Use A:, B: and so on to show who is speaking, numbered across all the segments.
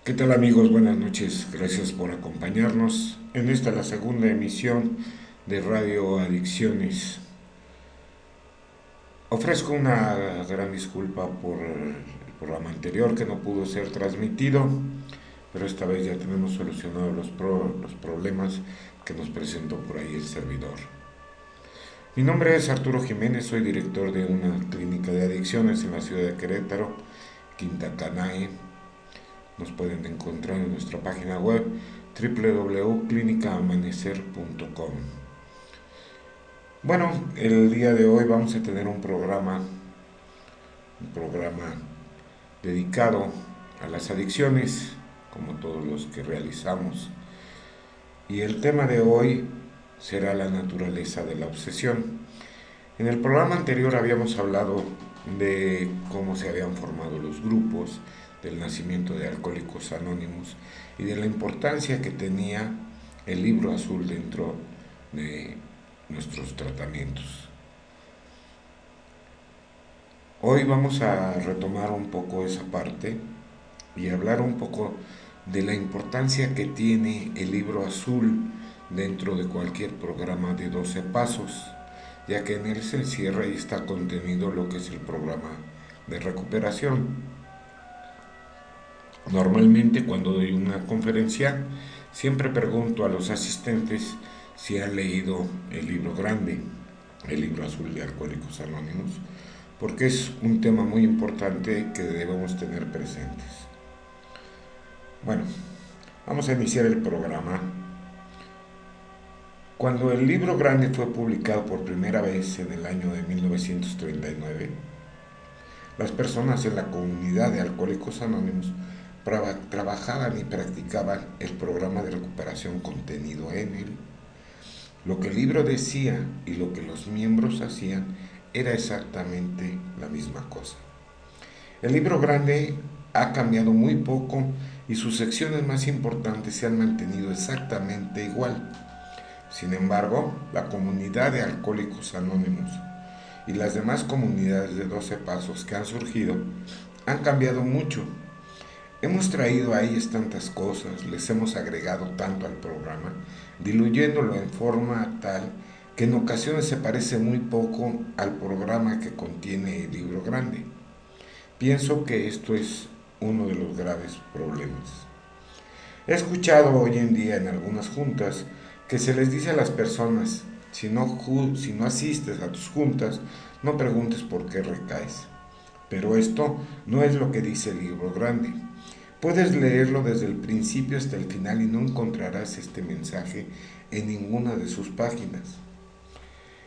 A: ¿Qué tal amigos? Buenas noches. Gracias por acompañarnos en esta la segunda emisión de Radio Adicciones. Ofrezco una gran disculpa por el programa anterior que no pudo ser transmitido, pero esta vez ya tenemos solucionados los problemas que nos presentó por ahí el servidor. Mi nombre es Arturo Jiménez, soy director de una clínica de adicciones en la ciudad de Querétaro, Quinta Canae. Nos pueden encontrar en nuestra página web www.clinicaamanecer.com. Bueno, el día de hoy vamos a tener un programa dedicado a las adicciones, como todos los que realizamos. Y el tema de hoy será la naturaleza de la obsesión. En el programa anterior habíamos hablado de cómo se habían formado los grupos, del nacimiento de Alcohólicos Anónimos y de la importancia que tenía el libro azul dentro de nuestros tratamientos. Hoy vamos a retomar un poco esa parte y hablar un poco de la importancia que tiene el libro azul dentro de cualquier programa de 12 pasos, ya que en él se encierra y está contenido lo que es el programa de recuperación. Normalmente cuando doy una conferencia siempre pregunto a los asistentes si han leído el libro grande, el libro azul de Alcohólicos Anónimos, porque es un tema muy importante que debemos tener presentes. Bueno, vamos a iniciar el programa. Cuando el libro grande fue publicado por primera vez en el año de 1939, las personas en la comunidad de Alcohólicos Anónimos trabajaban y practicaban el programa de recuperación contenido en él. Lo que el libro decía y lo que los miembros hacían era exactamente la misma cosa. El libro grande ha cambiado muy poco y sus secciones más importantes se han mantenido exactamente igual. Sin embargo, la comunidad de Alcohólicos Anónimos y las demás comunidades de 12 pasos que han surgido han cambiado mucho. Hemos traído a ellas tantas cosas, les hemos agregado tanto al programa, diluyéndolo en forma tal que en ocasiones se parece muy poco al programa que contiene el libro grande. Pienso que esto es uno de los graves problemas. He escuchado hoy en día en algunas juntas que se les dice a las personas, si no asistes a tus juntas, no preguntes por qué recaes. Pero esto no es lo que dice el libro grande. Puedes leerlo desde el principio hasta el final y no encontrarás este mensaje en ninguna de sus páginas.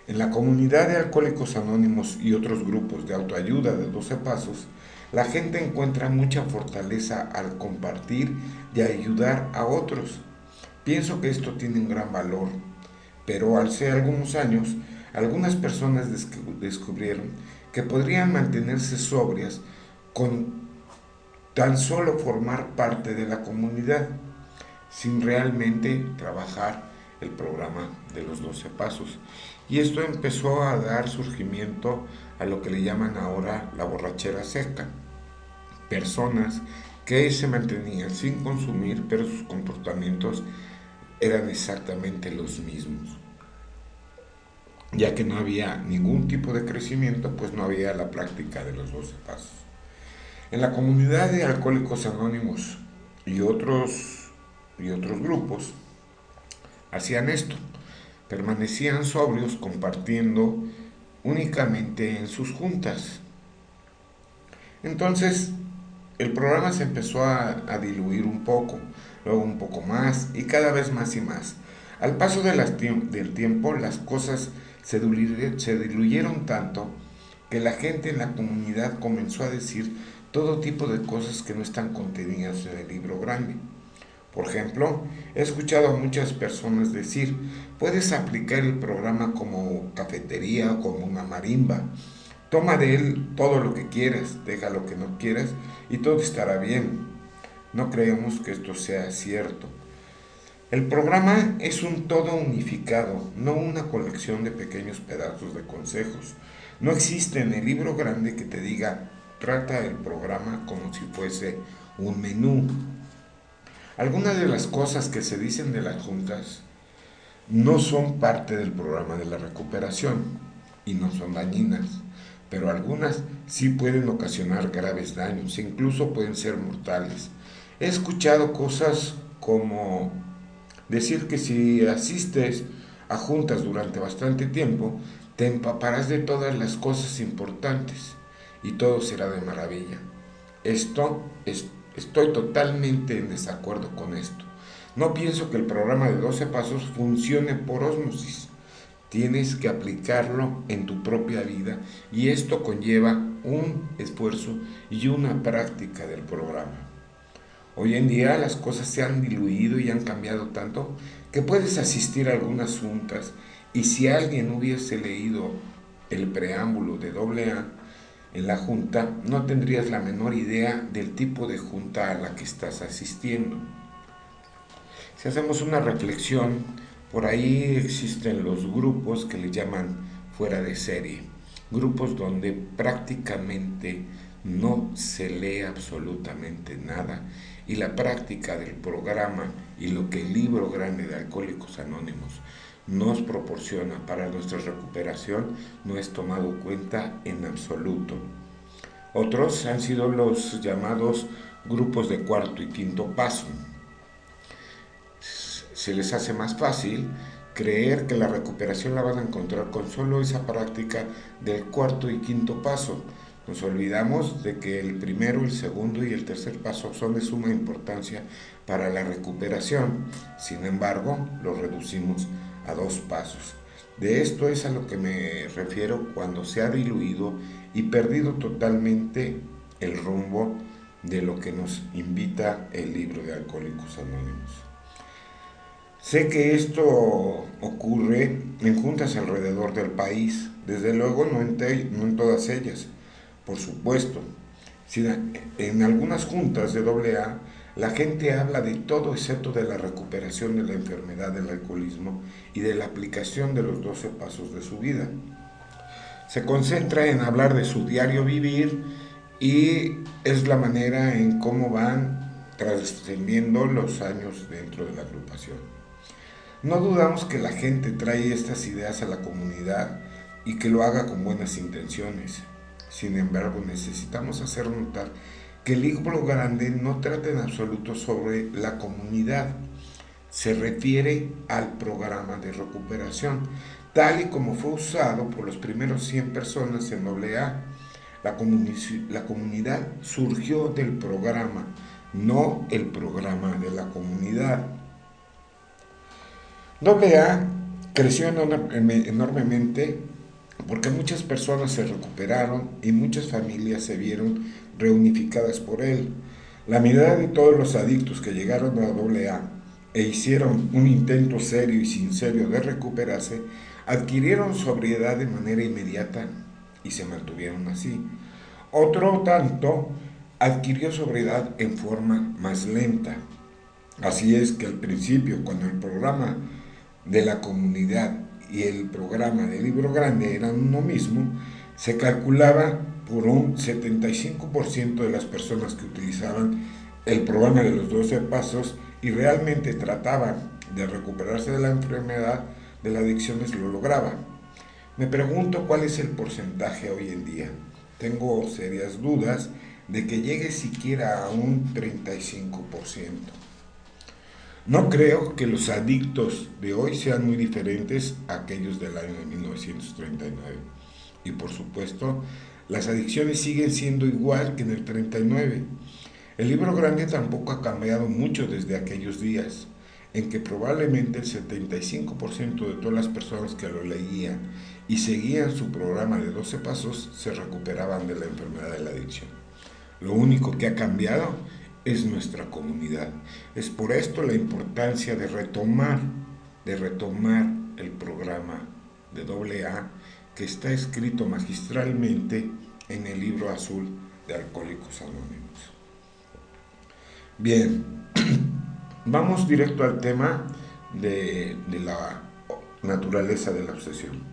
A: En la comunidad de Alcohólicos Anónimos y otros grupos de autoayuda de 12 pasos, la gente encuentra mucha fortaleza al compartir y ayudar a otros. Pienso que esto tiene un gran valor, pero hace algunos años, algunas personas descubrieron que podrían mantenerse sobrias con tan solo formar parte de la comunidad, sin realmente trabajar el programa de los 12 pasos. Y esto empezó a dar surgimiento a lo que le llaman ahora la borrachera seca. Personas que se mantenían sin consumir, pero sus comportamientos eran exactamente los mismos. Ya que no había ningún tipo de crecimiento, pues no había la práctica de los 12 pasos. En la comunidad de Alcohólicos Anónimos y otros grupos hacían esto, permanecían sobrios compartiendo únicamente en sus juntas. Entonces el programa se empezó a diluir un poco, luego un poco más y cada vez más y más. Al paso del tiempo las cosas se diluyeron tanto que la gente en la comunidad comenzó a decir todo tipo de cosas que no están contenidas en el libro grande. Por ejemplo, he escuchado a muchas personas decir, puedes aplicar el programa como cafetería o como una marimba. Toma de él todo lo que quieras, deja lo que no quieras y todo estará bien. No creemos que esto sea cierto. El programa es un todo unificado, no una colección de pequeños pedazos de consejos. No existe en el libro grande que te diga, trata el programa como si fuese un menú. Algunas de las cosas que se dicen de las juntas no son parte del programa de la recuperación y no son dañinas, pero algunas sí pueden ocasionar graves daños, incluso pueden ser mortales. He escuchado cosas como decir que si asistes a juntas durante bastante tiempo, te empaparás de todas las cosas importantes y todo será de maravilla. Estoy totalmente en desacuerdo con esto. No pienso que el programa de 12 pasos funcione por ósmosis. Tienes que aplicarlo en tu propia vida y esto conlleva un esfuerzo y una práctica del programa. Hoy en día las cosas se han diluido y han cambiado tanto que puedes asistir a algunas juntas y si alguien hubiese leído el preámbulo de AA en la junta, no tendrías la menor idea del tipo de junta a la que estás asistiendo. Si hacemos una reflexión, por ahí existen los grupos que le llaman fuera de serie, grupos donde prácticamente no se lee absolutamente nada y la práctica del programa y lo que el libro grande de Alcohólicos Anónimos nos proporciona para nuestra recuperación no es tomado en cuenta en absoluto. Otros han sido los llamados grupos de cuarto y quinto paso. Se les hace más fácil creer que la recuperación la van a encontrar con solo esa práctica del cuarto y quinto paso. Nos olvidamos de que el primero, el segundo y el tercer paso son de suma importancia para la recuperación. Sin embargo, los reducimos a 2 pasos. De esto es a lo que me refiero cuando se ha diluido y perdido totalmente el rumbo de lo que nos invita el libro de Alcohólicos Anónimos. Sé que esto ocurre en juntas alrededor del país, desde luego no en todas ellas, por supuesto. En algunas juntas de AA la gente habla de todo excepto de la recuperación de la enfermedad del alcoholismo y de la aplicación de los 12 pasos de su vida. Se concentra en hablar de su diario vivir y es la manera en cómo van trascendiendo los años dentro de la agrupación. No dudamos que la gente trae estas ideas a la comunidad y que lo haga con buenas intenciones. Sin embargo, necesitamos hacer notar que el libro grande no trata en absoluto sobre la comunidad. Se refiere al programa de recuperación, tal y como fue usado por los primeros 100 personas en AA. La comunidad surgió del programa, no el programa de la comunidad. AA creció enormemente porque muchas personas se recuperaron y muchas familias se vieron reunificadas por él. La mirada de todos los adictos que llegaron a AA e hicieron un intento serio y sincero de recuperarse, adquirieron sobriedad de manera inmediata y se mantuvieron así. Otro tanto adquirió sobriedad en forma más lenta. Así es que al principio, cuando el programa de la comunidad y el programa del libro grande eran uno mismo, se calculaba por un 75% de las personas que utilizaban el programa de los 12 pasos y realmente trataban de recuperarse de la enfermedad de las adicciones lo lograban. Me pregunto cuál es el porcentaje hoy en día. Tengo serias dudas de que llegue siquiera a un 35%. No creo que los adictos de hoy sean muy diferentes a aquellos del año de 1939. Y por supuesto, las adicciones siguen siendo igual que en el 39. El libro grande tampoco ha cambiado mucho desde aquellos días, en que probablemente el 75% de todas las personas que lo leían y seguían su programa de 12 pasos se recuperaban de la enfermedad de la adicción. Lo único que ha cambiado es nuestra comunidad. Es por esto la importancia de retomar el programa de AA que está escrito magistralmente en el libro azul de Alcohólicos Anónimos. Bien, vamos directo al tema de la naturaleza de la obsesión.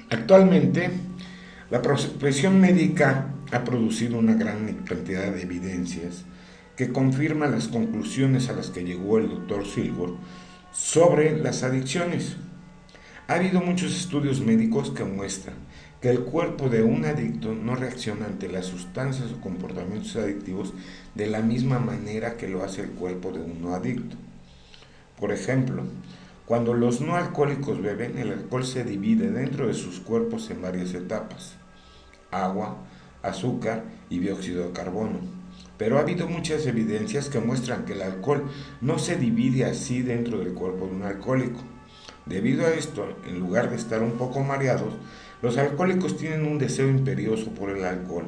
A: Actualmente, la profesión médica ha producido una gran cantidad de evidencias que confirma las conclusiones a las que llegó el doctor Silver sobre las adicciones. Ha habido muchos estudios médicos que muestran que el cuerpo de un adicto no reacciona ante las sustancias o comportamientos adictivos de la misma manera que lo hace el cuerpo de un no adicto. Por ejemplo, cuando los no alcohólicos beben, el alcohol se divide dentro de sus cuerpos en varias etapas: agua, azúcar y dióxido de carbono. Pero ha habido muchas evidencias que muestran que el alcohol no se divide así dentro del cuerpo de un alcohólico. Debido a esto, en lugar de estar un poco mareados, los alcohólicos tienen un deseo imperioso por el alcohol.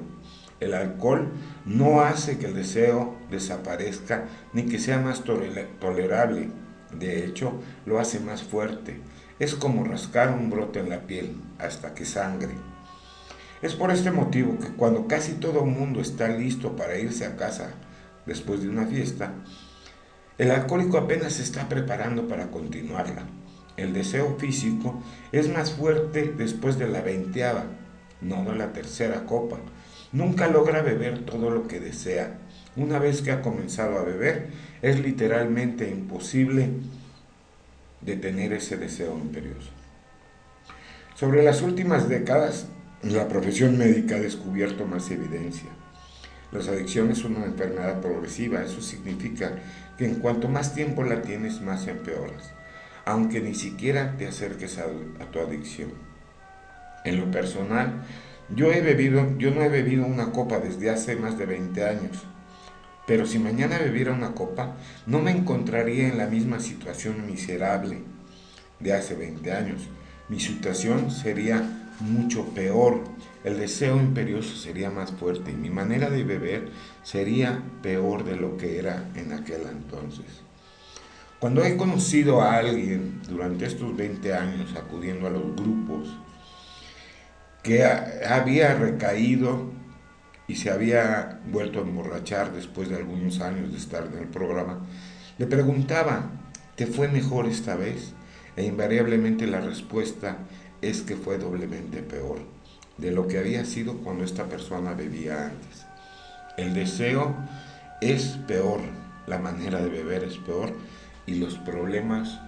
A: El alcohol no hace que el deseo desaparezca ni que sea más tolerable. De hecho, lo hace más fuerte. Es como rascar un brote en la piel hasta que sangre. Es por este motivo que cuando casi todo el mundo está listo para irse a casa después de una fiesta, el alcohólico apenas se está preparando para continuarla. El deseo físico es más fuerte después de la 20ª, no de la tercera copa. Nunca logra beber todo lo que desea. Una vez que ha comenzado a beber, es literalmente imposible detener ese deseo imperioso. Sobre las últimas décadas, la profesión médica ha descubierto más evidencia. Las adicciones son una enfermedad progresiva. Eso significa que en cuanto más tiempo la tienes, más empeoras, aunque ni siquiera te acerques a tu adicción. En lo personal, yo no he bebido una copa desde hace más de 20 años, pero si mañana bebiera una copa, no me encontraría en la misma situación miserable de hace 20 años. Mi situación sería mucho peor, el deseo imperioso sería más fuerte y mi manera de beber sería peor de lo que era en aquel entonces. Cuando he conocido a alguien durante estos 20 años acudiendo a los grupos que había recaído y se había vuelto a emborrachar después de algunos años de estar en el programa, le preguntaba: ¿te fue mejor esta vez? E invariablemente la respuesta es que fue doblemente peor de lo que había sido cuando esta persona bebía antes. El deseo es peor, la manera de beber es peor y los problemas,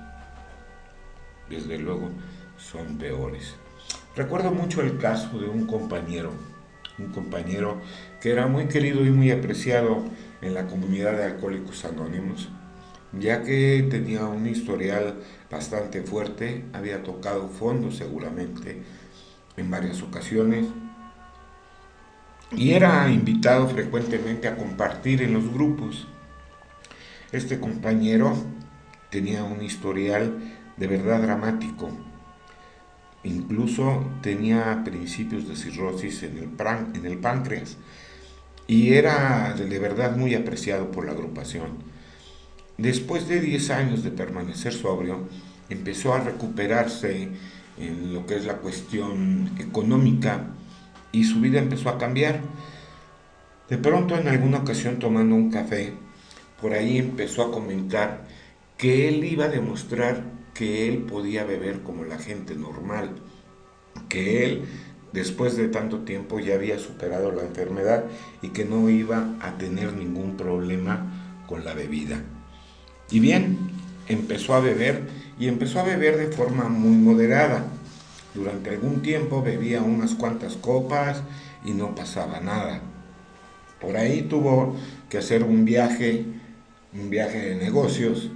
A: desde luego, son peores. Recuerdo mucho el caso de un compañero que era muy querido y muy apreciado en la comunidad de Alcohólicos Anónimos, ya que tenía un historial bastante fuerte, había tocado fondo seguramente en varias ocasiones y era invitado frecuentemente a compartir en los grupos. Este compañero tenía un historial de verdad dramático, incluso tenía principios de cirrosis en el páncreas y era de verdad muy apreciado por la agrupación. Después de 10 años de permanecer sobrio, empezó a recuperarse en lo que es la cuestión económica y su vida empezó a cambiar. De pronto, en alguna ocasión tomando un café, por ahí empezó a comentar que él iba a demostrar que él podía beber como la gente normal, que él, después de tanto tiempo, ya había superado la enfermedad y que no iba a tener ningún problema con la bebida. Y bien, empezó a beber y empezó a beber de forma muy moderada. Durante algún tiempo bebía unas cuantas copas y no pasaba nada. Por ahí tuvo que hacer un viaje de negocios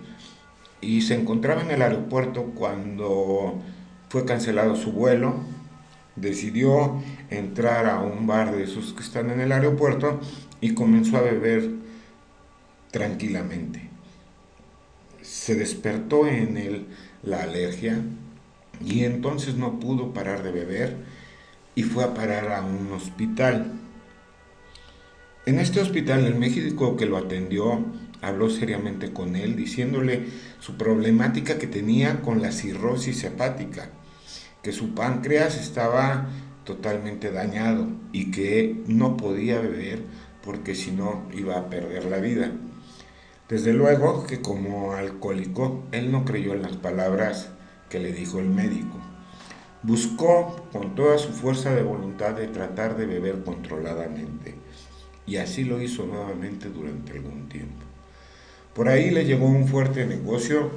A: y se encontraba en el aeropuerto cuando fue cancelado su vuelo. Decidió entrar a un bar de esos que están en el aeropuerto y comenzó a beber tranquilamente. Se despertó en él la alergia y entonces no pudo parar de beber y fue a parar a un hospital. En este hospital, el médico que lo atendió habló seriamente con él, diciéndole su problemática que tenía con la cirrosis hepática, que su páncreas estaba totalmente dañado y que no podía beber porque si no iba a perder la vida. Desde luego que como alcohólico, él no creyó en las palabras que le dijo el médico. Buscó con toda su fuerza de voluntad de tratar de beber controladamente. y así lo hizo nuevamente durante algún tiempo. Por ahí le llegó un fuerte negocio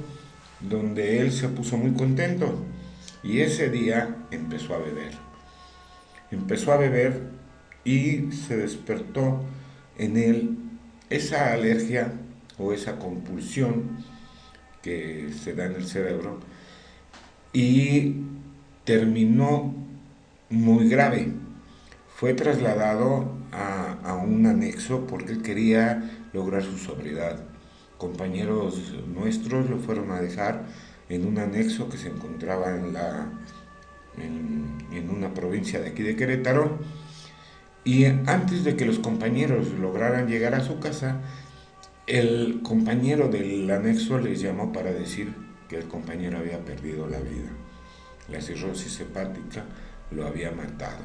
A: donde él se puso muy contento y ese día empezó a beber. Empezó a beber y se despertó en él esa alergia o esa compulsión que se da en el cerebro y terminó muy grave. Fue trasladado a un anexo porque él quería lograr su sobriedad. Compañeros nuestros lo fueron a dejar en un anexo que se encontraba en una provincia de aquí de Querétaro. Y antes de que los compañeros lograran llegar a su casa, el compañero del anexo les llamó para decir que el compañero había perdido la vida. La cirrosis hepática lo había matado.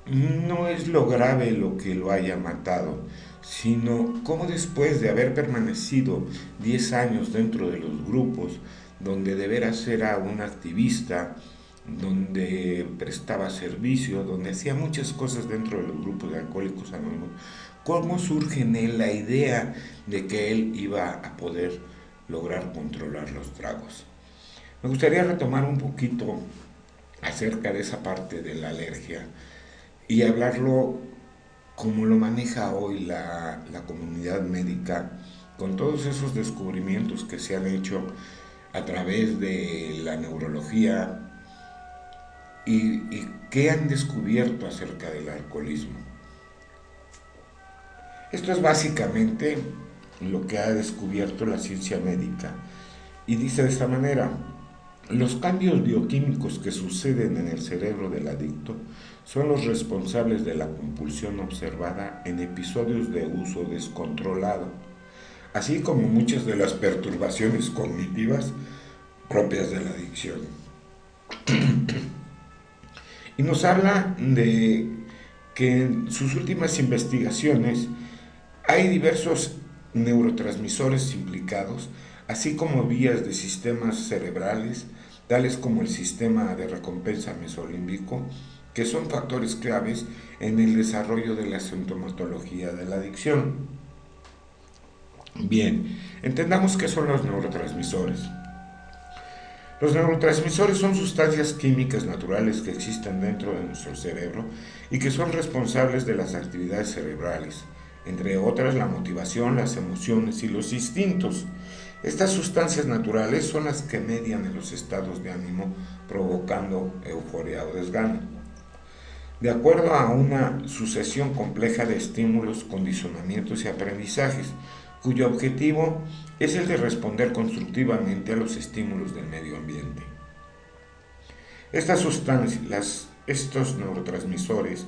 A: No es lo grave lo que lo haya matado, sino cómo después de haber permanecido 10 años dentro de los grupos, donde de veras era un activista, donde prestaba servicio, donde hacía muchas cosas dentro de los grupos de Alcohólicos Anónimos, cómo surge en él la idea de que él iba a poder lograr controlar los tragos. Me gustaría retomar un poquito acerca de esa parte de la alergia y hablarlo como lo maneja hoy la comunidad médica, con todos esos descubrimientos que se han hecho a través de la neurología y qué han descubierto acerca del alcoholismo. Esto es básicamente lo que ha descubierto la ciencia médica y dice de esta manera: los cambios bioquímicos que suceden en el cerebro del adicto son los responsables de la compulsión observada en episodios de uso descontrolado, así como muchas de las perturbaciones cognitivas propias de la adicción. Y nos habla de que en sus últimas investigaciones hay diversos neurotransmisores implicados, así como vías de sistemas cerebrales, tales como el sistema de recompensa mesolímbico, que son factores claves en el desarrollo de la sintomatología de la adicción. Bien, entendamos qué son los neurotransmisores. Los neurotransmisores son sustancias químicas naturales que existen dentro de nuestro cerebro y que son responsables de las actividades cerebrales, entre otras la motivación, las emociones y los instintos. Estas sustancias naturales son las que median en los estados de ánimo, provocando euforia o desgano. De acuerdo a una sucesión compleja de estímulos, condicionamientos y aprendizajes, cuyo objetivo es el de responder constructivamente a los estímulos del medio ambiente. Estas sustancias, estos neurotransmisores,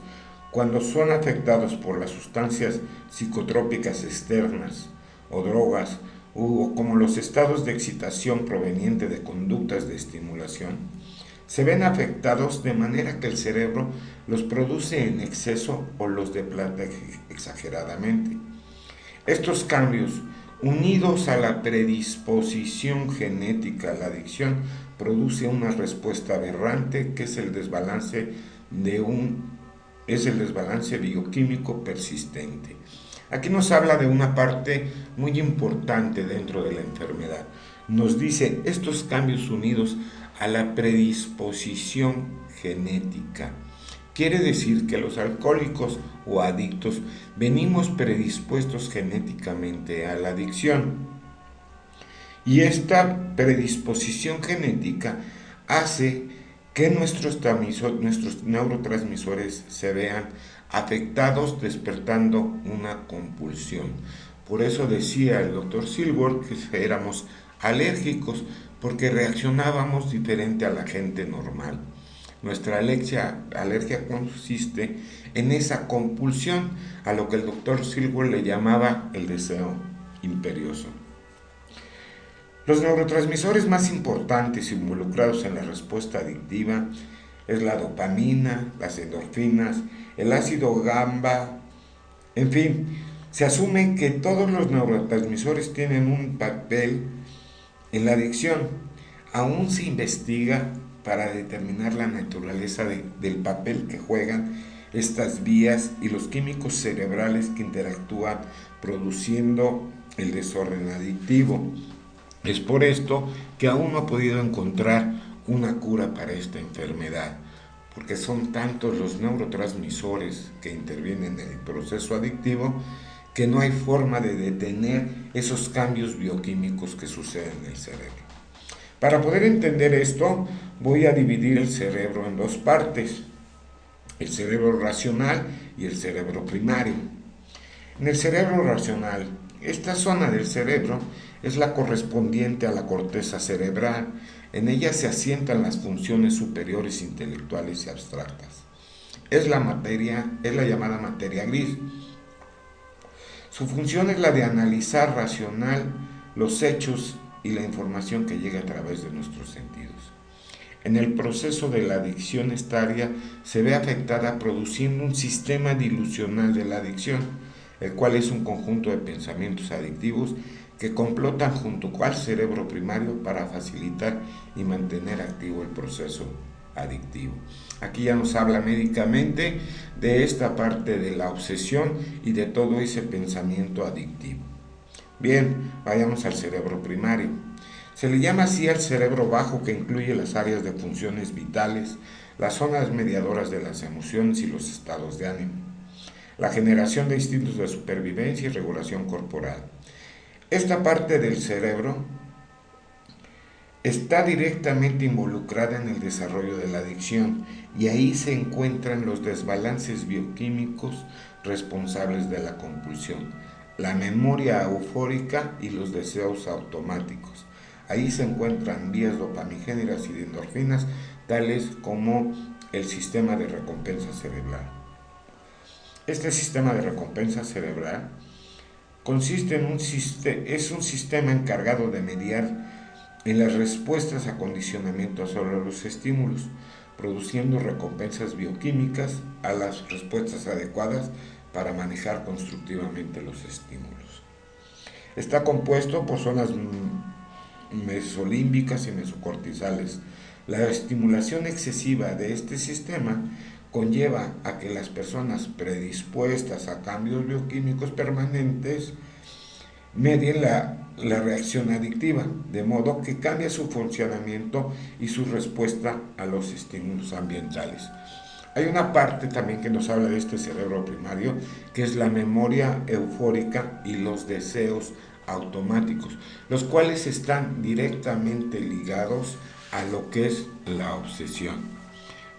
A: cuando son afectados por las sustancias psicotrópicas externas o drogas, o como los estados de excitación proveniente de conductas de estimulación, se ven afectados de manera que el cerebro los produce en exceso o los deplanta exageradamente. Estos cambios, unidos a la predisposición genética a la adicción, produce una respuesta aberrante que es el desbalance bioquímico persistente. Aquí nos habla de una parte muy importante dentro de la enfermedad. Nos dice estos cambios unidos a la predisposición genética. Quiere decir que los alcohólicos o adictos venimos predispuestos genéticamente a la adicción. Y esta predisposición genética hace que nuestros neurotransmisores se vean afectados, despertando una compulsión. Por eso decía el doctor Silver que éramos alérgicos, porque reaccionábamos diferente a la gente normal. Nuestra alergia consiste en esa compulsión, a lo que el doctor Silver le llamaba el deseo imperioso. Los neurotransmisores más importantes involucrados en la respuesta adictiva es la dopamina, las endorfinas, el ácido GABA, en fin, se asume que todos los neurotransmisores tienen un papel en la adicción. Aún se investiga para determinar la naturaleza del papel que juegan estas vías y los químicos cerebrales que interactúan produciendo el desorden adictivo. Es por esto que aún no ha podido encontrar una cura para esta enfermedad, porque son tantos los neurotransmisores que intervienen en el proceso adictivo que no hay forma de detener esos cambios bioquímicos que suceden en el cerebro. Para poder entender esto, voy a dividir el cerebro en dos partes, el cerebro racional y el cerebro primario. En el cerebro racional, esta zona del cerebro es la correspondiente a la corteza cerebral. En ella se asientan las funciones superiores intelectuales y abstractas. Es la llamada materia gris. Su función es la de analizar racional los hechos y la información que llega a través de nuestros sentidos. En el proceso de la adicción, esta área se ve afectada produciendo un sistema dilucional de la adicción, el cual es un conjunto de pensamientos adictivos que complotan junto al cerebro primario para facilitar y mantener activo el proceso adictivo. Aquí ya nos habla médicamente de esta parte de la obsesión y de todo ese pensamiento adictivo. Bien, vayamos al cerebro primario. Se le llama así al cerebro bajo, que incluye las áreas de funciones vitales, las zonas mediadoras de las emociones y los estados de ánimo, la generación de instintos de supervivencia y regulación corporal. Esta parte del cerebro está directamente involucrada en el desarrollo de la adicción y ahí se encuentran los desbalances bioquímicos responsables de la compulsión, la memoria eufórica y los deseos automáticos. Ahí se encuentran vías dopamigénicas y de endorfinas, tales como el sistema de recompensa cerebral. Este sistema de recompensa cerebral es un sistema encargado de mediar en las respuestas a condicionamientos sobre los estímulos, produciendo recompensas bioquímicas a las respuestas adecuadas para manejar constructivamente los estímulos. Está compuesto por zonas mesolímbicas y mesocorticales. La estimulación excesiva de este sistema conlleva a que las personas predispuestas a cambios bioquímicos permanentes medien la reacción adictiva, de modo que cambia su funcionamiento y su respuesta a los estímulos ambientales. Hay una parte también que nos habla de este cerebro primario, que es la memoria eufórica y los deseos automáticos, los cuales están directamente ligados a lo que es la obsesión.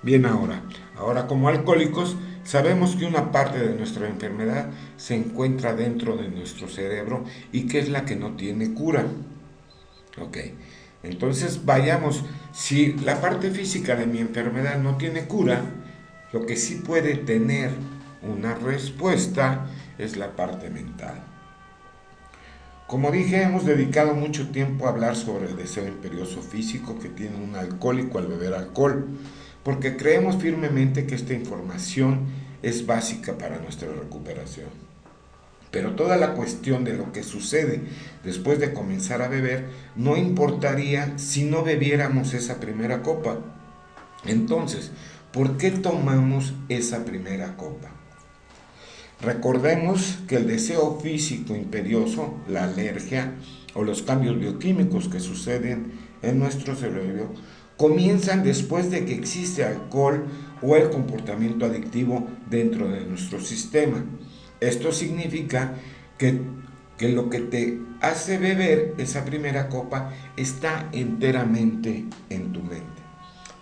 A: Bien, ahora como alcohólicos sabemos que una parte de nuestra enfermedad se encuentra dentro de nuestro cerebro y que es la que no tiene cura. Ok, entonces vayamos, si la parte física de mi enfermedad no tiene cura, lo que sí puede tener una respuesta es la parte mental. Como dije, hemos dedicado mucho tiempo a hablar sobre el deseo imperioso físico que tiene un alcohólico al beber alcohol, porque creemos firmemente que esta información es básica para nuestra recuperación. Pero toda la cuestión de lo que sucede después de comenzar a beber no importaría si no bebiéramos esa primera copa. Entonces, ¿por qué tomamos esa primera copa? Recordemos que el deseo físico imperioso, la alergia o los cambios bioquímicos que suceden en nuestro cerebro comienzan después de que existe alcohol o el comportamiento adictivo dentro de nuestro sistema. Esto significa que lo que te hace beber esa primera copa está enteramente en tu mente.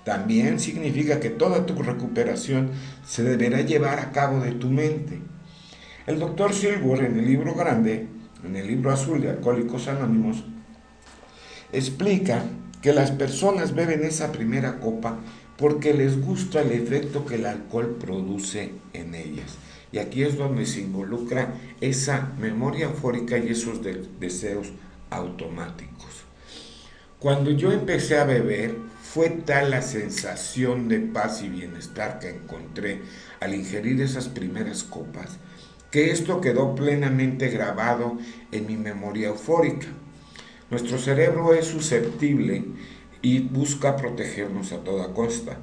A: También significa que toda tu recuperación se deberá llevar a cabo de tu mente. El Dr. Silver, en el libro grande, en el libro azul de Alcohólicos Anónimos, explica que las personas beben esa primera copa porque les gusta el efecto que el alcohol produce en ellas. Y aquí es donde se involucra esa memoria eufórica y esos deseos automáticos. Cuando yo empecé a beber, fue tal la sensación de paz y bienestar que encontré al ingerir esas primeras copas, que esto quedó plenamente grabado en mi memoria eufórica. Nuestro cerebro es susceptible y busca protegernos a toda costa.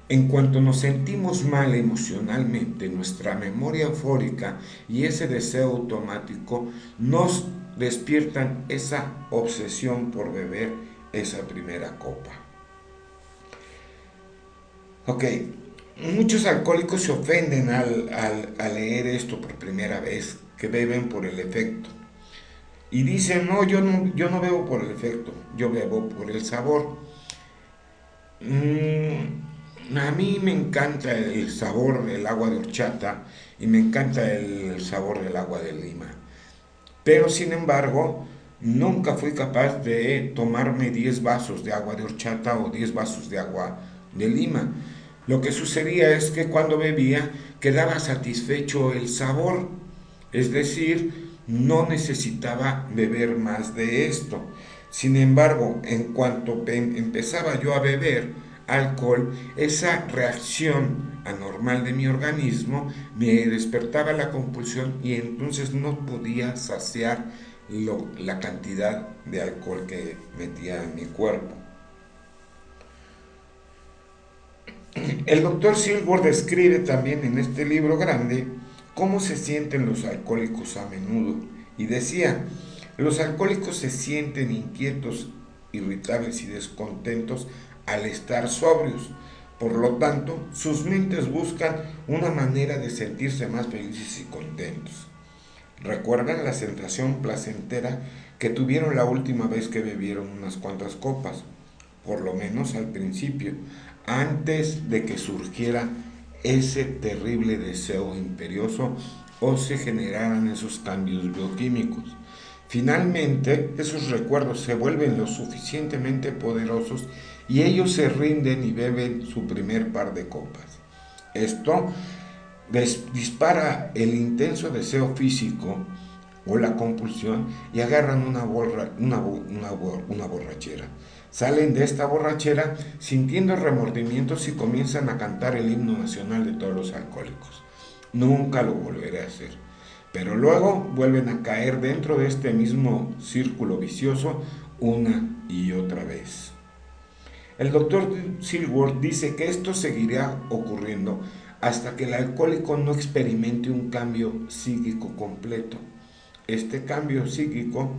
A: En cuanto nos sentimos mal emocionalmente, nuestra memoria eufórica y ese deseo automático nos despiertan esa obsesión por beber esa primera copa. Ok, muchos alcohólicos se ofenden al leer esto por primera vez, que beben por el efecto. Y dicen, no, yo no bebo por el efecto, yo bebo por el sabor. A mí me encanta el sabor del agua de horchata y me encanta el sabor del agua de lima. Pero sin embargo, nunca fui capaz de tomarme 10 vasos de agua de horchata o 10 vasos de agua de lima. Lo que sucedía es que cuando bebía quedaba satisfecho el sabor, es decir, no necesitaba beber más de esto. Sin embargo, en cuanto empezaba yo a beber alcohol, esa reacción anormal de mi organismo me despertaba la compulsión y entonces no podía saciar la cantidad de alcohol que metía en mi cuerpo. El doctor Silver describe también en este libro grande cómo se sienten los alcohólicos a menudo y decía, los alcohólicos se sienten inquietos, irritables y descontentos al estar sobrios. Por lo tanto, sus mentes buscan una manera de sentirse más felices y contentos. ¿Recuerdan la sensación placentera que tuvieron la última vez que bebieron unas cuantas copas? Por lo menos al principio, antes de que surgiera ese terrible deseo imperioso o se generaran esos cambios bioquímicos. Finalmente, esos recuerdos se vuelven lo suficientemente poderosos y ellos se rinden y beben su primer par de copas. Esto dispara el intenso deseo físico o la compulsión y agarran una borrachera. Salen de esta borrachera sintiendo remordimientos y comienzan a cantar el himno nacional de todos los alcohólicos. Nunca lo volveré a hacer. Pero luego vuelven a caer dentro de este mismo círculo vicioso una y otra vez. El doctor Silworth dice que esto seguirá ocurriendo hasta que el alcohólico no experimente un cambio psíquico completo. Este cambio psíquico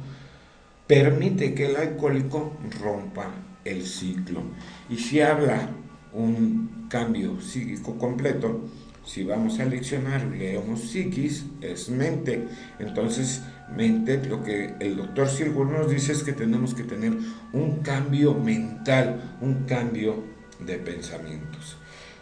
A: permite que el alcohólico rompa el ciclo. Y si habla un cambio psíquico completo, si vamos al diccionario y leemos psiquis, es mente. Entonces, mente, lo que el doctor Silver nos dice es que tenemos que tener un cambio mental, un cambio de pensamientos.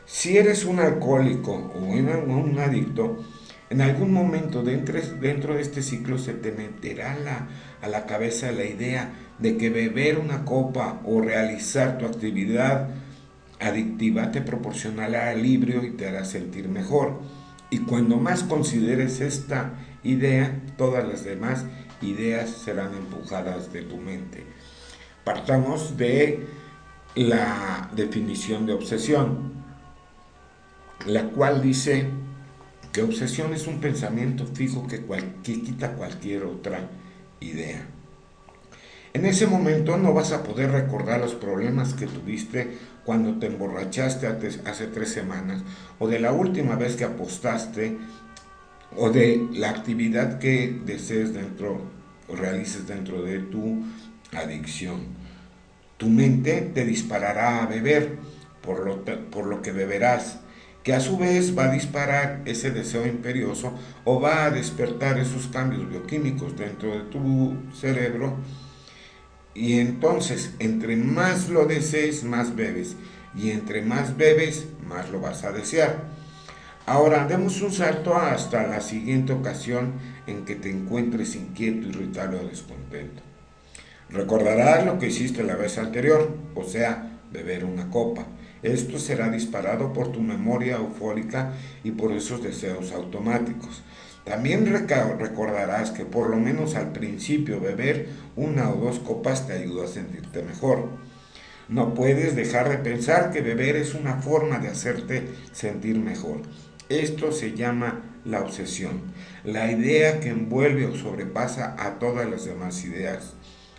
A: Si eres un alcohólico o un adicto, en algún momento dentro de este ciclo se te meterá a la cabeza la idea de que beber una copa o realizar tu actividad adictiva te proporcionará alivio y te hará sentir mejor. Y cuando más consideres esta idea, todas las demás ideas serán empujadas de tu mente. Partamos de la definición de obsesión, la cual dice que obsesión es un pensamiento fijo que quita cualquier otra idea. En ese momento no vas a poder recordar los problemas que tuviste cuando te emborrachaste hace 3 semanas, o de la última vez que apostaste, o de la actividad que desees o realices dentro de tu adicción. Tu mente te disparará a beber, por lo que beberás, que a su vez va a disparar ese deseo imperioso o va a despertar esos cambios bioquímicos dentro de tu cerebro. Y entonces, entre más lo desees, más bebes. Y entre más bebes, más lo vas a desear. Ahora, demos un salto hasta la siguiente ocasión en que te encuentres inquieto, irritable o descontento. Recordarás lo que hiciste la vez anterior, o sea, beber una copa. Esto será disparado por tu memoria eufórica y por esos deseos automáticos. También recordarás que por lo menos al principio beber 1 o 2 copas te ayuda a sentirte mejor. No puedes dejar de pensar que beber es una forma de hacerte sentir mejor. Esto se llama la obsesión, la idea que envuelve o sobrepasa a todas las demás ideas.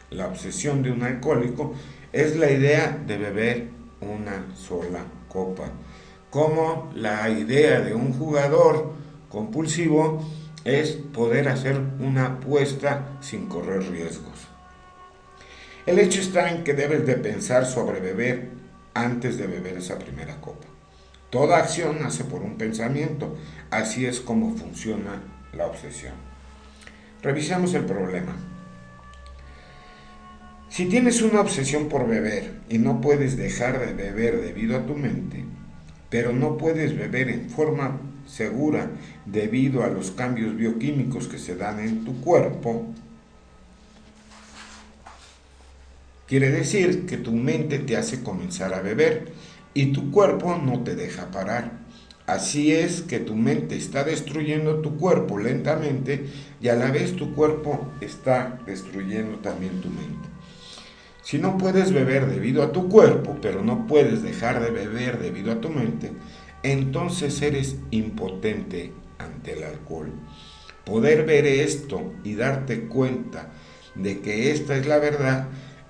A: La obsesión de un alcohólico es la idea de beber una sola copa. como la idea de un jugador compulsivo es poder hacer una apuesta sin correr riesgos. El hecho está en que debes de pensar sobre beber antes de beber esa primera copa. Toda acción nace por un pensamiento, así es como funciona la obsesión. Revisemos el problema. Si tienes una obsesión por beber y no puedes dejar de beber debido a tu mente, pero no puedes beber en forma segura debido a los cambios bioquímicos que se dan en tu cuerpo, quiere decir que tu mente te hace comenzar a beber y tu cuerpo no te deja parar. Así es que tu mente está destruyendo tu cuerpo lentamente y a la vez tu cuerpo está destruyendo también tu mente. Si no puedes beber debido a tu cuerpo, pero no puedes dejar de beber debido a tu mente, entonces eres impotente ante el alcohol. Poder ver esto y darte cuenta de que esta es la verdad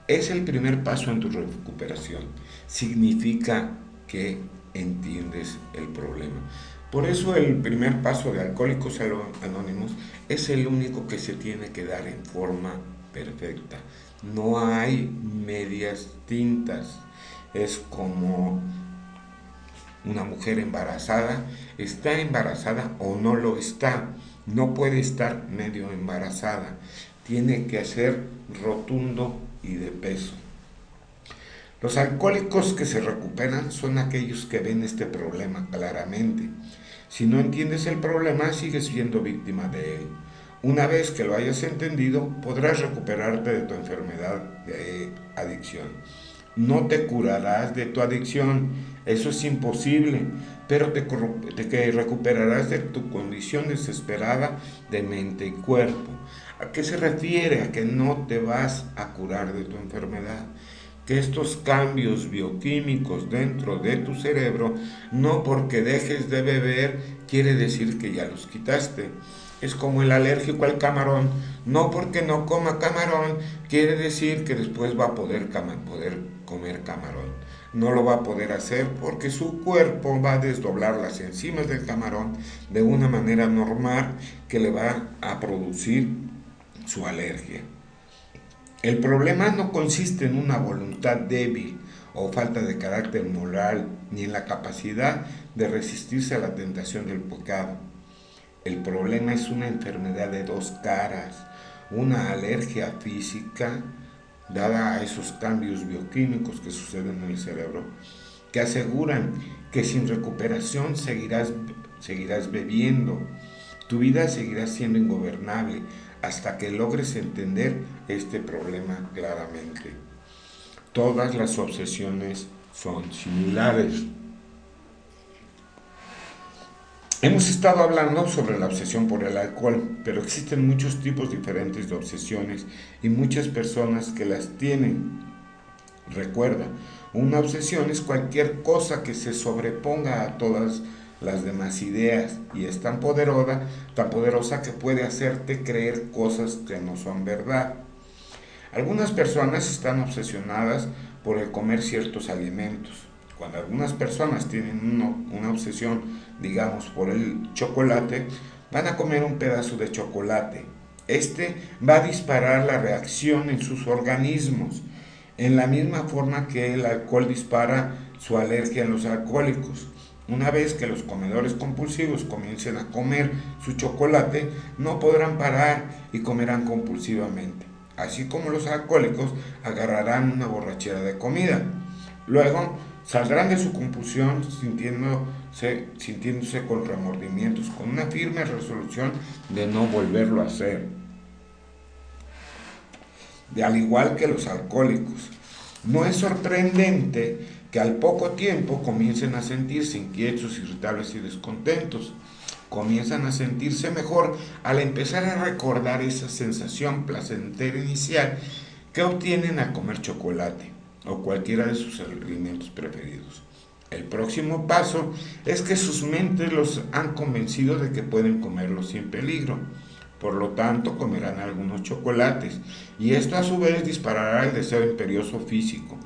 A: es el primer paso en tu recuperación. Significa que entiendes el problema. Por eso el primer paso de Alcohólicos Anónimos es el único que se tiene que dar en forma perfecta. No hay medias tintas. Es como una mujer embarazada, ¿está embarazada o no lo está? No puede estar medio embarazada. Tiene que ser rotundo y de peso. Los alcohólicos que se recuperan son aquellos que ven este problema claramente. Si no entiendes el problema, sigues siendo víctima de él. Una vez que lo hayas entendido, podrás recuperarte de tu enfermedad de adicción. No te curarás de tu adicción, eso es imposible, pero te recuperarás de tu condición desesperada de mente y cuerpo. ¿A qué se refiere? A que no te vas a curar de tu enfermedad. Que estos cambios bioquímicos dentro de tu cerebro, no porque dejes de beber, quiere decir que ya los quitaste. Es como el alérgico al camarón, no porque no coma camarón, quiere decir que después va a poder comer camarón. No lo va a poder hacer porque su cuerpo va a desdoblar las enzimas del camarón de una manera normal que le va a producir su alergia. El problema no consiste en una voluntad débil o falta de carácter moral, ni en la capacidad de resistirse a la tentación del pecado. El problema es una enfermedad de dos caras, una alergia física dada a esos cambios bioquímicos que suceden en el cerebro, que aseguran que sin recuperación seguirás bebiendo. Tu vida seguirá siendo ingobernable hasta que logres entender este problema claramente. Todas las obsesiones son similares. Hemos estado hablando sobre la obsesión por el alcohol, pero existen muchos tipos diferentes de obsesiones y muchas personas que las tienen. Recuerda, una obsesión es cualquier cosa que se sobreponga a todas las demás ideas y es tan poderosa que puede hacerte creer cosas que no son verdad. Algunas personas están obsesionadas por el comer ciertos alimentos. Cuando algunas personas tienen una obsesión, digamos, por el chocolate, van a comer un pedazo de chocolate. Este va a disparar la reacción en sus organismos, en la misma forma que el alcohol dispara su alergia en los alcohólicos. Una vez que los comedores compulsivos comiencen a comer su chocolate, no podrán parar y comerán compulsivamente. Así como los alcohólicos agarrarán una borrachera de comida. Luego saldrán de su compulsión sintiéndose con remordimientos, con una firme resolución de no volverlo a hacer. Al igual que los alcohólicos, no es sorprendente que al poco tiempo comiencen a sentirse inquietos, irritables y descontentos. Comienzan a sentirse mejor al empezar a recordar esa sensación placentera inicial que obtienen al comer chocolate o cualquiera de sus alimentos preferidos. El próximo paso es que sus mentes los han convencido de que pueden comerlo sin peligro. Por lo tanto, comerán algunos chocolates y esto a su vez disparará el deseo imperioso físico.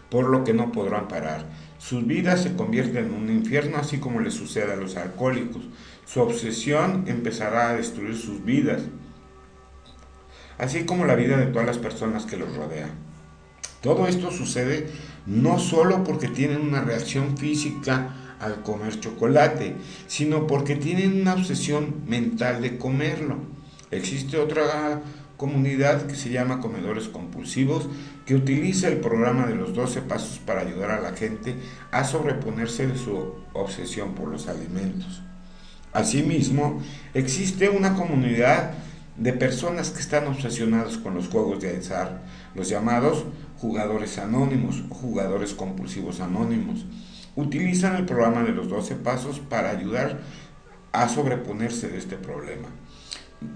A: por lo que no podrán parar. Sus vidas se convierten en un infierno, así como le sucede a los alcohólicos. Su obsesión empezará a destruir sus vidas, así como la vida de todas las personas que los rodean. Todo esto sucede no solo porque tienen una reacción física al comer chocolate, sino porque tienen una obsesión mental de comerlo. Existe otra comunidad que se llama comedores compulsivos, que utiliza el programa de los 12 pasos para ayudar a la gente a sobreponerse de su obsesión por los alimentos. Asimismo, existe una comunidad de personas que están obsesionadas con los juegos de azar, los llamados jugadores anónimos o jugadores compulsivos anónimos. Utilizan el programa de los 12 pasos para ayudar a sobreponerse de este problema.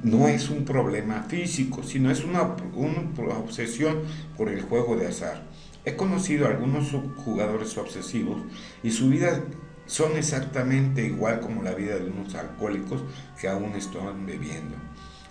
A: No es un problema físico, sino es una obsesión por el juego de azar. He conocido a algunos jugadores obsesivos y su vida son exactamente igual como la vida de unos alcohólicos que aún están bebiendo.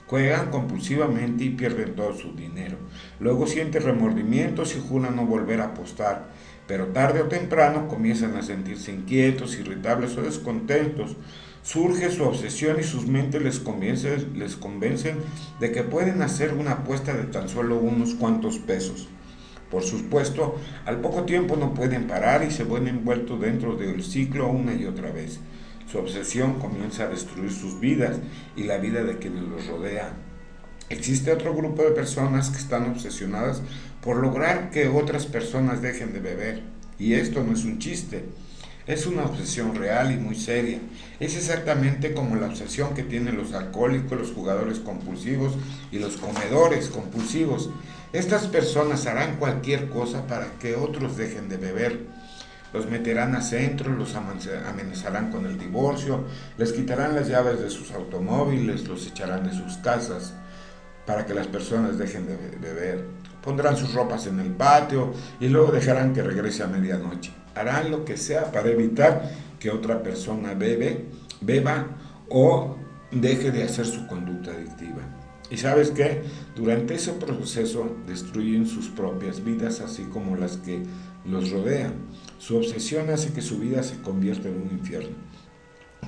A: Juegan compulsivamente y pierden todo su dinero. Luego sienten remordimientos y juran no volver a apostar, pero tarde o temprano comienzan a sentirse inquietos, irritables o descontentos. Surge su obsesión y sus mentes les convencen de que pueden hacer una apuesta de tan solo unos cuantos pesos. Por supuesto, al poco tiempo no pueden parar y se ven envueltos dentro del ciclo una y otra vez. Su obsesión comienza a destruir sus vidas y la vida de quienes los rodean. Existe otro grupo de personas que están obsesionadas por lograr que otras personas dejen de beber. Y esto no es un chiste, es una obsesión real y muy seria. Es exactamente como la obsesión que tienen los alcohólicos, los jugadores compulsivos y los comedores compulsivos. Estas personas harán cualquier cosa para que otros dejen de beber. Los meterán a centros, los amenazarán con el divorcio, les quitarán las llaves de sus automóviles, los echarán de sus casas para que las personas dejen de beber. Pondrán sus ropas en el patio y luego dejarán que regrese a medianoche. Harán lo que sea para evitar que otra persona beba o deje de hacer su conducta adictiva. ¿Y sabes qué? Durante ese proceso destruyen sus propias vidas, así como las que los rodean. Su obsesión hace que su vida se convierta en un infierno.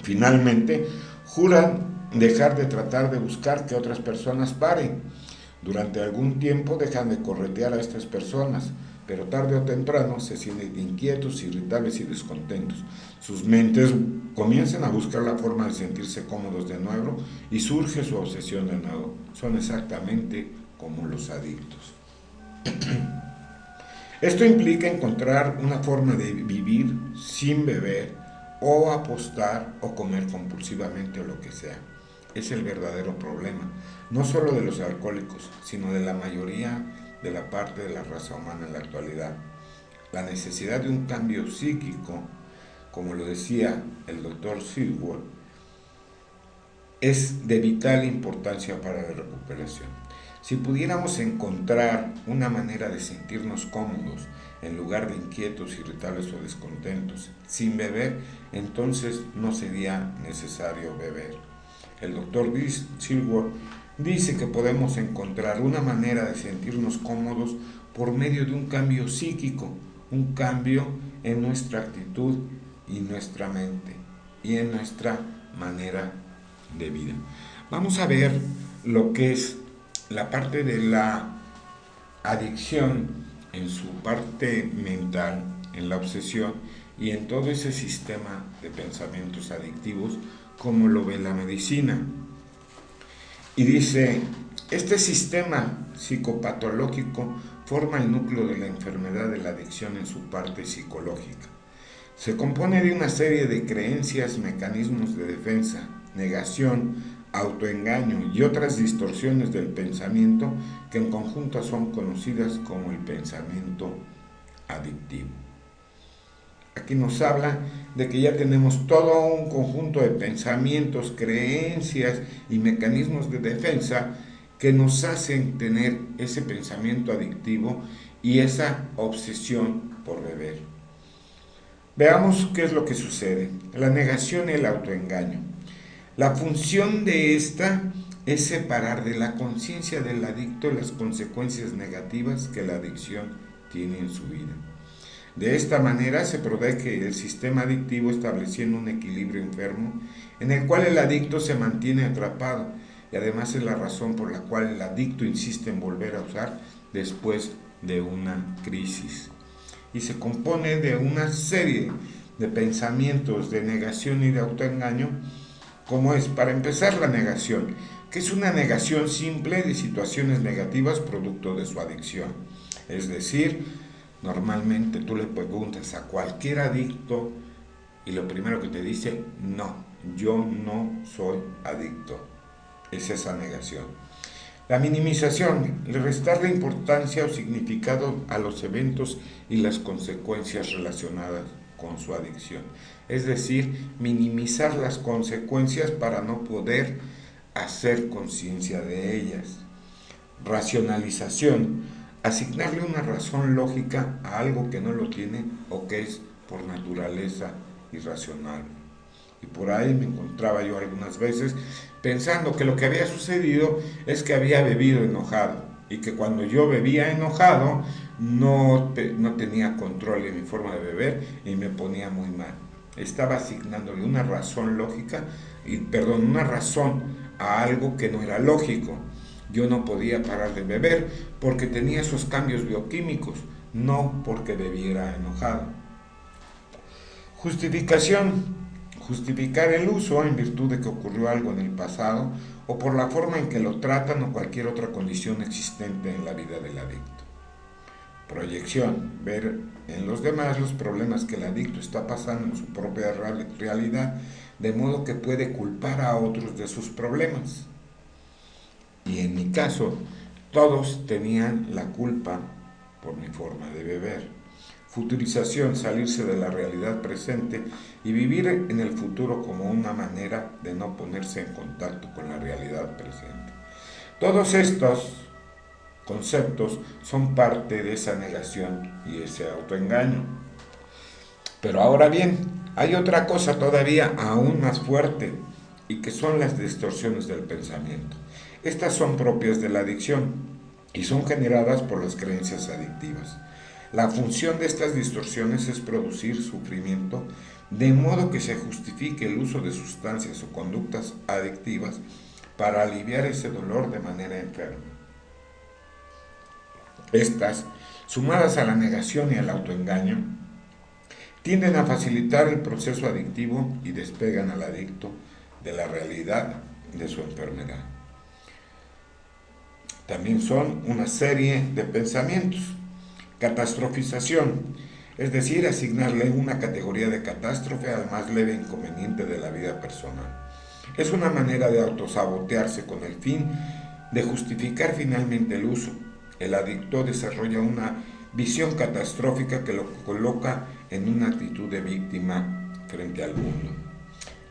A: Finalmente, juran dejar de tratar de buscar que otras personas paren. Durante algún tiempo dejan de corretear a estas personas, pero tarde o temprano se sienten inquietos, irritables y descontentos. Sus mentes comienzan a buscar la forma de sentirse cómodos de nuevo y surge su obsesión de nuevo. Son exactamente como los adictos. Esto implica encontrar una forma de vivir sin beber o apostar o comer compulsivamente o lo que sea. Es el verdadero problema, no solo de los alcohólicos, sino de la mayoría de la parte de la raza humana en la actualidad. La necesidad de un cambio psíquico, como lo decía el doctor Silver, es de vital importancia para la recuperación. Si pudiéramos encontrar una manera de sentirnos cómodos en lugar de inquietos, irritables o descontentos, sin beber, entonces no sería necesario beber. El doctor Silver dice que podemos encontrar una manera de sentirnos cómodos por medio de un cambio psíquico, un cambio en nuestra actitud y nuestra mente y en nuestra manera de vida. Vamos a ver lo que es la parte de la adicción en su parte mental, en la obsesión y en todo ese sistema de pensamientos adictivos, como lo ve la medicina. Y dice, este sistema psicopatológico forma el núcleo de la enfermedad de la adicción en su parte psicológica. Se compone de una serie de creencias, mecanismos de defensa, negación, autoengaño y otras distorsiones del pensamiento que en conjunto son conocidas como el pensamiento adictivo. Aquí nos habla de que ya tenemos todo un conjunto de pensamientos, creencias y mecanismos de defensa que nos hacen tener ese pensamiento adictivo y esa obsesión por beber. Veamos qué es lo que sucede. La negación y el autoengaño. La función de esta es separar de la conciencia del adicto las consecuencias negativas que la adicción tiene en su vida. De esta manera se protege el sistema adictivo estableciendo un equilibrio enfermo en el cual el adicto se mantiene atrapado y además es la razón por la cual el adicto insiste en volver a usar después de una crisis. Y se compone de una serie de pensamientos de negación y de autoengaño, como es, para empezar, la negación, que es una negación simple de situaciones negativas producto de su adicción. Es decir, normalmente tú le preguntas a cualquier adicto y lo primero que te dice, no, yo no soy adicto. Es esa negación. La minimización, el restarle importancia o significado a los eventos y las consecuencias relacionadas con su adicción. Es decir, minimizar las consecuencias para no poder hacer conciencia de ellas. Racionalización, asignarle una razón lógica a algo que no lo tiene o que es por naturaleza irracional. Y por ahí me encontraba yo algunas veces pensando que lo que había sucedido es que había bebido enojado y que cuando yo bebía enojado no tenía control de mi forma de beber y me ponía muy mal. Estaba asignándole una razón lógica, una razón a algo que no era lógico. Yo no podía parar de beber porque tenía esos cambios bioquímicos, no porque bebiera enojado. Justificación. Justificar el uso en virtud de que ocurrió algo en el pasado o por la forma en que lo tratan o cualquier otra condición existente en la vida del adicto. Proyección. Ver en los demás los problemas que el adicto está pasando en su propia realidad, de modo que puede culpar a otros de sus problemas. Y en mi caso, todos tenían la culpa por mi forma de beber. Futurización, salirse de la realidad presente y vivir en el futuro como una manera de no ponerse en contacto con la realidad presente. Todos estos conceptos son parte de esa negación y ese autoengaño. Pero ahora bien, hay otra cosa todavía aún más fuerte y que son las distorsiones del pensamiento. Estas son propias de la adicción y son generadas por las creencias adictivas. La función de estas distorsiones es producir sufrimiento de modo que se justifique el uso de sustancias o conductas adictivas para aliviar ese dolor de manera enferma. Estas, sumadas a la negación y al autoengaño, tienden a facilitar el proceso adictivo y despegan al adicto de la realidad de su enfermedad. También son una serie de pensamientos. Catastrofización, es decir, asignarle una categoría de catástrofe al más leve inconveniente de la vida personal. Es una manera de autosabotearse con el fin de justificar finalmente el uso. El adicto desarrolla una visión catastrófica que lo coloca en una actitud de víctima frente al mundo.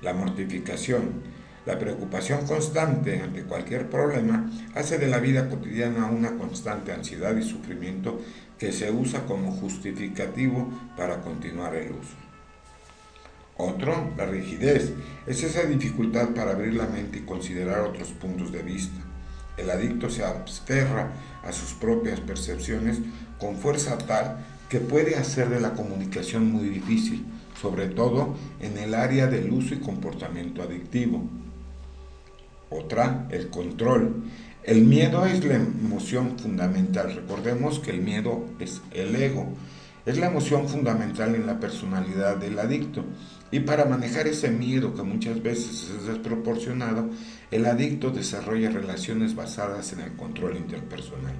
A: La mortificación, la preocupación constante ante cualquier problema hace de la vida cotidiana una constante ansiedad y sufrimiento que se usa como justificativo para continuar el uso. Otro, la rigidez, es esa dificultad para abrir la mente y considerar otros puntos de vista. El adicto se aferra a sus propias percepciones con fuerza tal que puede hacer de la comunicación muy difícil, sobre todo en el área del uso y comportamiento adictivo. Otra, el control. El miedo es la emoción fundamental. Recordemos que el miedo es el ego. Es la emoción fundamental en la personalidad del adicto. Y para manejar ese miedo que muchas veces es desproporcionado, el adicto desarrolla relaciones basadas en el control interpersonal.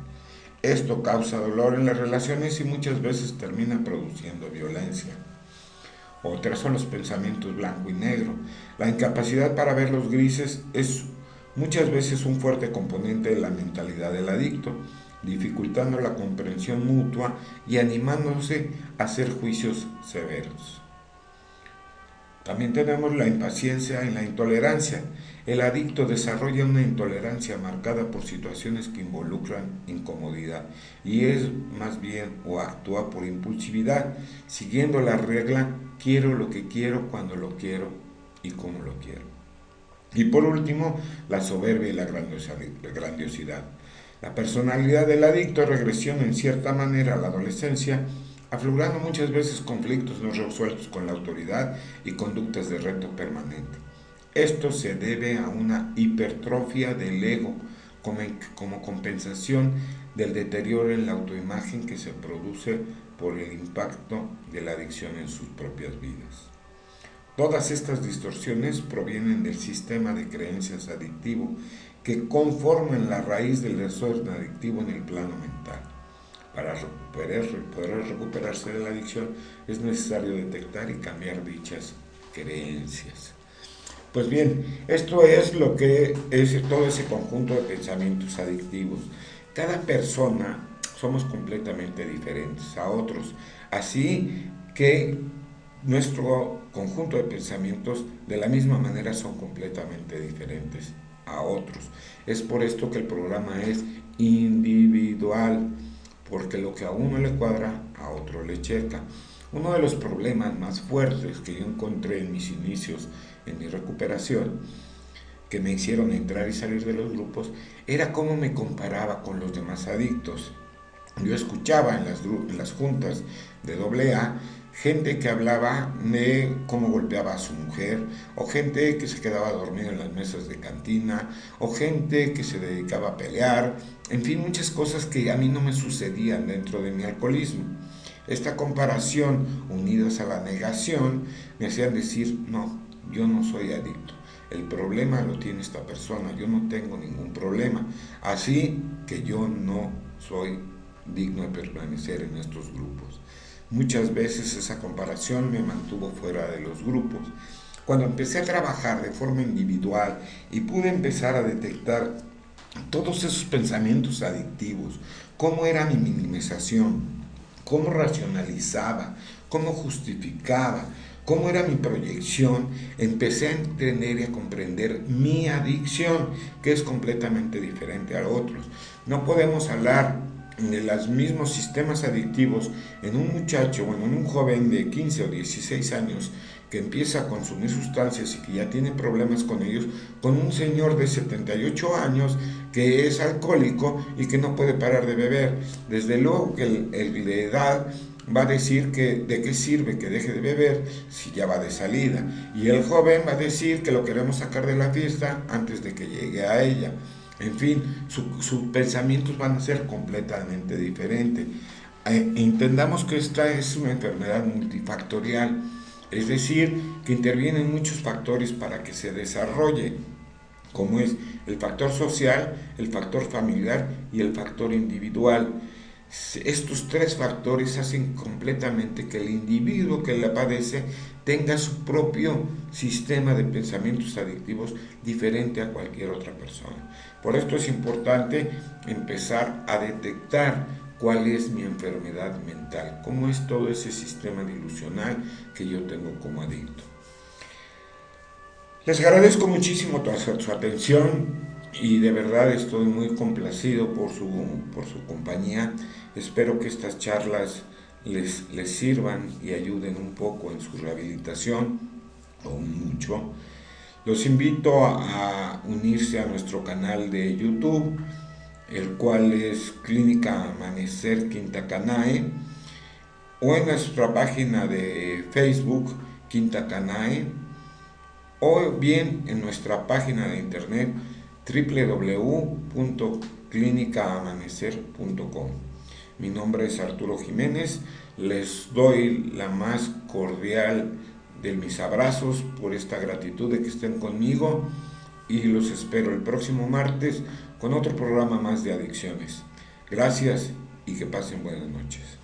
A: Esto causa dolor en las relaciones y muchas veces termina produciendo violencia. Otras son los pensamientos blanco y negro. La incapacidad para ver los grises es muchas veces un fuerte componente de la mentalidad del adicto, dificultando la comprensión mutua y animándose a hacer juicios severos. También tenemos la impaciencia y la intolerancia. El adicto desarrolla una intolerancia marcada por situaciones que involucran incomodidad y es más bien o actúa por impulsividad, siguiendo la regla quiero lo que quiero, cuando lo quiero y como lo quiero. Y por último, la soberbia y la grandiosidad. La personalidad del adicto regresiona en cierta manera a la adolescencia, aflorando muchas veces conflictos no resueltos con la autoridad y conductas de reto permanente. Esto se debe a una hipertrofia del ego como compensación del deterioro en la autoimagen que se produce por el impacto de la adicción en sus propias vidas. Todas estas distorsiones provienen del sistema de creencias adictivo que conforman la raíz del desorden adictivo en el plano mental. Para poder recuperarse de la adicción es necesario detectar y cambiar dichas creencias. Pues bien, esto es lo que es todo ese conjunto de pensamientos adictivos. Cada persona somos completamente diferentes a otros, así que nuestro conjunto de pensamientos de la misma manera son completamente diferentes a otros. Es por esto que el programa es individual, porque lo que a uno le cuadra, a otro le checa. Uno de los problemas más fuertes que yo encontré en mis inicios, en mi recuperación, que me hicieron entrar y salir de los grupos, era cómo me comparaba con los demás adictos. Yo escuchaba en las juntas de AA gente que hablaba de cómo golpeaba a su mujer, o gente que se quedaba dormida en las mesas de cantina, o gente que se dedicaba a pelear, en fin, muchas cosas que a mí no me sucedían dentro de mi alcoholismo. Esta comparación, unidas a la negación, me hacían decir, no, yo no soy adicto. El problema lo tiene esta persona, yo no tengo ningún problema. Así que yo no soy digno de permanecer en estos grupos. Muchas veces esa comparación me mantuvo fuera de los grupos. Cuando empecé a trabajar de forma individual y pude empezar a detectar todos esos pensamientos adictivos, cómo era mi minimización, cómo racionalizaba, cómo justificaba, cómo era mi proyección, empecé a entender y a comprender mi adicción, que es completamente diferente a otros. No podemos hablar de los mismos sistemas adictivos en un muchacho o en un joven de 15 o 16 años que empieza a consumir sustancias y que ya tiene problemas con ellos, con un señor de 78 años que es alcohólico y que no puede parar de beber. Desde luego que el de edad va a decir que de qué sirve que deje de beber si ya va de salida, y el joven va a decir que lo queremos sacar de la fiesta antes de que llegue a ella. En fin, sus pensamientos van a ser completamente diferentes. Entendamos que esta es una enfermedad multifactorial, es decir, que intervienen muchos factores para que se desarrolle, como es el factor social, el factor familiar y el factor individual. Estos tres factores hacen completamente que el individuo que la padece tenga su propio sistema de pensamientos adictivos diferente a cualquier otra persona. Por esto es importante empezar a detectar cuál es mi enfermedad mental, cómo es todo ese sistema dilusional que yo tengo como adicto. Les agradezco muchísimo su atención y de verdad estoy muy complacido por su compañía. Espero que estas charlas les sirvan y ayuden un poco en su rehabilitación, o mucho. Los invito a unirse a nuestro canal de YouTube, el cual es Clínica Amanecer Quinta Canae, o en nuestra página de Facebook Quinta Canae, o bien en nuestra página de internet www.clinicaamanecer.com. Mi nombre es Arturo Jiménez, les doy la más cordial de mis abrazos por esta gratitud de que estén conmigo y los espero el próximo martes con otro programa más de adicciones. Gracias y que pasen buenas noches.